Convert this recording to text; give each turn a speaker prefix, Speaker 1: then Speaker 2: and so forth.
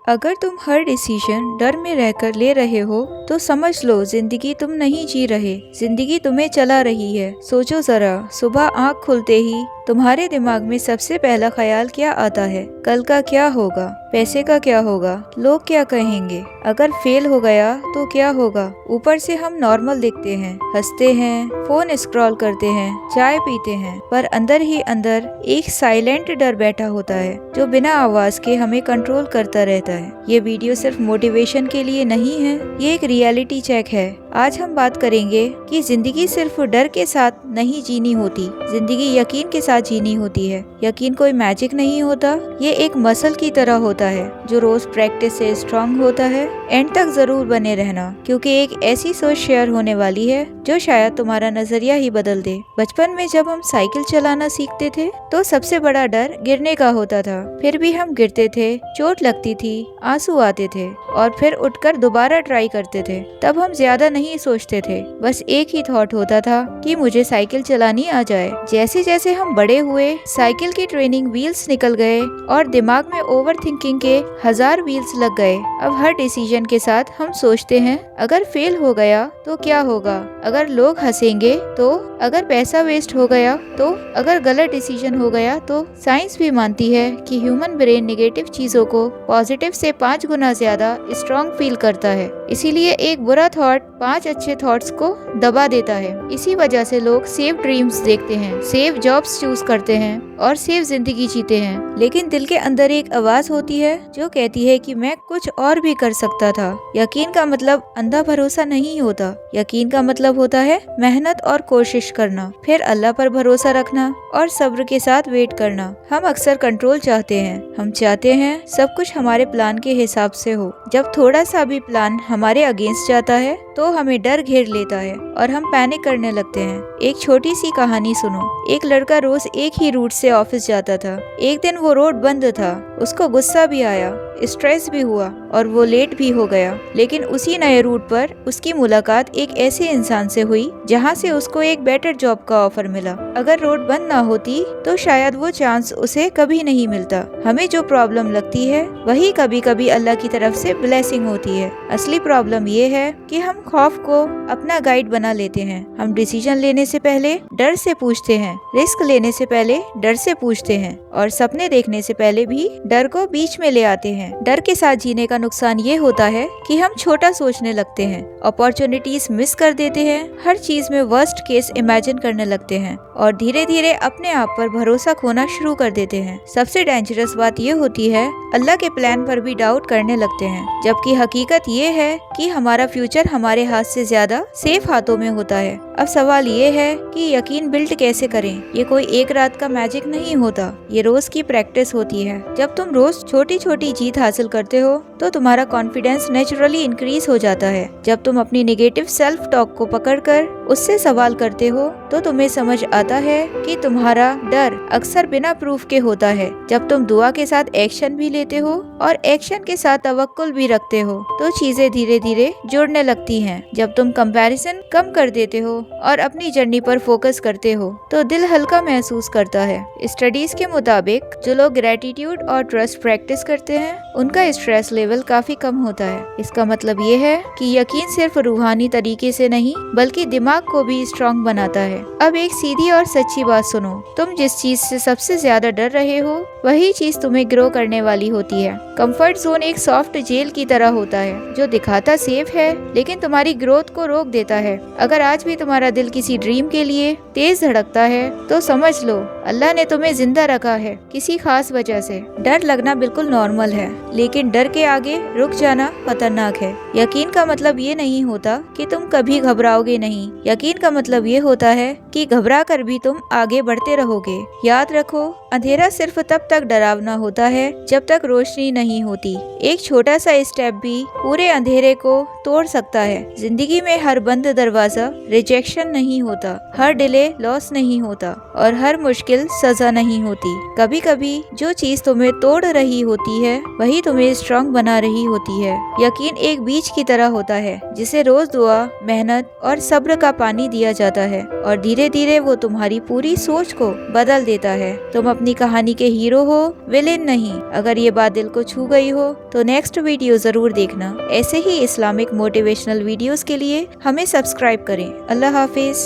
Speaker 1: अगर तुम हर डिसीजन डर में रहकर ले रहे हो तो समझ लो जिंदगी तुम नहीं जी रहे, जिंदगी तुम्हें चला रही है। सोचो जरा, सुबह आँख खुलते ही तुम्हारे दिमाग में सबसे पहला ख्याल क्या आता है? कल का क्या होगा, पैसे का क्या होगा, लोग क्या कहेंगे, अगर फेल हो गया तो क्या होगा। ऊपर से हम नॉर्मल दिखते हैं, हंसते हैं, फोन स्क्रॉल करते हैं, चाय पीते हैं, पर अंदर ही अंदर एक साइलेंट डर बैठा होता है जो बिना आवाज के हमें कंट्रोल करता रहता है। ये वीडियो सिर्फ मोटिवेशन के लिए नहीं है, ये एक रियलिटी चेक है। आज हम बात करेंगे कि जिंदगी सिर्फ डर के साथ नहीं जीनी होती, जिंदगी यकीन के साथ जीनी होती है। यकीन कोई मैजिक नहीं होता, ये एक मसल की तरह होता है जो रोज प्रैक्टिस से स्ट्रांग होता है। एंड तक जरूर बने रहना, क्योंकि एक ऐसी सोच शेयर होने वाली है जो शायद तुम्हारा नजरिया ही बदल दे। बचपन में जब हम साइकिल चलाना सीखते थे तो सबसे बड़ा डर गिरने का होता था, फिर भी हम गिरते थे, चोट लगती थी, आंसू आते थे और फिर उठकर दोबारा ट्राई करते थे। तब हम ज्यादा नहीं सोचते थे, बस एक ही थॉट होता था कि मुझे साइकिल चलानी आ जाए। जैसे जैसे हम बड़े हुए, साइकिल की ट्रेनिंग व्हील्स निकल गए और दिमाग में ओवर थिंकिंग के 1000 व्हील्स लग गए। अब हर डिसीजन के साथ हम सोचते हैं, अगर फेल हो गया तो क्या होगा, अगर लोग हंसेंगे तो, अगर पैसा वेस्ट हो गया तो, अगर गलत डिसीजन हो गया तो। साइंस भी मानती है कि ह्यूमन ब्रेन नेगेटिव चीजों को पॉजिटिव से 5 गुना ज्यादा स्ट्रॉन्ग फील करता है। इसीलिए एक बुरा थॉट 5 अच्छे थॉट्स को दबा देता है। इसी वजह से लोग सेफ ड्रीम्स देखते हैं, सेफ जॉब्स चूज करते हैं और सेफ जिंदगी जीते हैं। लेकिन दिल के अंदर एक आवाज होती है जो कहती है कि मैं कुछ और भी कर सकता था। यकीन का मतलब अंधा भरोसा नहीं होता, यकीन का मतलब होता है मेहनत और कोशिश करना, फिर अल्लाह पर भरोसा रखना और सब्र के साथ वेट करना। हम अक्सर कंट्रोल चाहते हैं, हम चाहते हैं सब कुछ हमारे प्लान के हिसाब से हो। जब थोड़ा सा भी प्लान हमारे अगेंस्ट जाता है तो हमें डर घेर लेता है और हम पैनिक करने लगते हैं। एक छोटी सी कहानी सुनो। एक लड़का रोज एक ही रूट से ऑफिस जाता था। एक दिन वो रोड बंद था, उसको गुस्सा भी आया, स्ट्रेस भी हुआ और वो लेट भी हो गया। लेकिन उसी नए रूट पर उसकी मुलाकात एक ऐसे इंसान से हुई जहाँ से उसको एक बेटर जॉब का ऑफर मिला। अगर रोड बंद ना होती तो शायद वो चांस उसे कभी नहीं मिलता। हमें जो प्रॉब्लम लगती है वही कभी कभी अल्लाह की तरफ से ब्लेसिंग होती है। असली प्रॉब्लम ये है कि हम खौफ को अपना गाइड बना लेते हैं। हम डिसीजन लेने से पहले डर से पूछते हैं, रिस्क लेने से पहले डर से पूछते हैं और सपने देखने से पहले भी डर को बीच में ले आते हैं। डर के साथ जीने का नुकसान ये होता है कि हम छोटा सोचने लगते हैं, अपॉर्चुनिटीज मिस कर देते हैं, हर चीज में वर्स्ट केस इमेजिन करने लगते हैं और धीरे धीरे अपने आप पर भरोसा खोना शुरू कर देते हैं। सबसे डेंजरस बात ये होती है अल्लाह के प्लान पर भी डाउट करने लगते हैं, जबकि हकीकत ये है कि हमारा फ्यूचर हमारे हाथ से ज्यादा सेफ हाथों में होता है। अब सवाल ये है कि यकीन बिल्ड कैसे करें। ये कोई एक रात का मैजिक नहीं होता, ये रोज की प्रैक्टिस होती है। जब तुम रोज छोटी छोटी जीत हासिल करते हो तो तुम्हारा कॉन्फिडेंस नेचुरली इंक्रीज हो जाता है। जब तुम अपनी नेगेटिव सेल्फ टॉक को पकड़कर उससे सवाल करते हो तो तुम्हें समझ आता है कि तुम्हारा डर अक्सर बिना प्रूफ के होता है। जब तुम दुआ के साथ एक्शन भी लेते हो और एक्शन के साथ तवक्कुल भी रखते हो तो चीजें धीरे धीरे जुड़ने लगती हैं। जब तुम कंपैरिजन कम कर देते हो और अपनी जर्नी पर फोकस करते हो तो दिल हल्का महसूस करता है। स्टडीज के मुताबिक जो लोग ग्रेटिट्यूड और ट्रस्ट प्रैक्टिस करते हैं उनका स्ट्रेस लेवल काफी कम होता है। इसका मतलब ये है कि यकीन सिर्फ रूहानी तरीके से नहीं बल्कि दिमाग को भी स्ट्रॉन्ग बनाता है। अब एक सीधी और सच्ची बात सुनो, तुम जिस चीज से सबसे ज्यादा डर रहे हो वही चीज तुम्हें ग्रो करने वाली होती है। कंफर्ट जोन एक सॉफ्ट जेल की तरह होता है जो दिखाता सेफ है लेकिन तुम्हारी ग्रोथ को रोक देता है। अगर आज भी तुम्हारा दिल किसी ड्रीम के लिए तेज धड़कता है तो समझ लो अल्लाह ने तुम्हें जिंदा रखा है किसी खास वजह से। डर लगना बिल्कुल नॉर्मल है, लेकिन डर के आगे रुक जाना खतरनाक है। यकीन का मतलब ये नहीं होता कि तुम कभी घबराओगे नहीं, यकीन का मतलब ये होता है कि घबरा कर भी तुम आगे बढ़ते रहोगे। याद रखो, अंधेरा सिर्फ तब तक डरावना होता है जब तक रोशनी नहीं होती। एक छोटा सा स्टेप भी पूरे अंधेरे को तोड़ सकता है। जिंदगी में हर बंद दरवाजा रिजेक्शन नहीं होता, हर डिले लॉस नहीं होता और हर मुश्किल सजा नहीं होती। कभी कभी जो चीज तुम्हें तोड़ रही होती है वही तुम्हें स्ट्रॉन्ग बना रही होती है। यकीन एक बीज की तरह होता है जिसे रोज दुआ, मेहनत और सब्र का पानी दिया जाता है और धीरे धीरे धीरे वो तुम्हारी पूरी सोच को बदल देता है। तुम अपनी कहानी के हीरो हो, विलेन नहीं। अगर ये बात दिल को छू गई हो तो नेक्स्ट वीडियो जरूर देखना। ऐसे ही इस्लामिक मोटिवेशनल वीडियोस के लिए हमें सब्सक्राइब करें। अल्लाह हाफिज।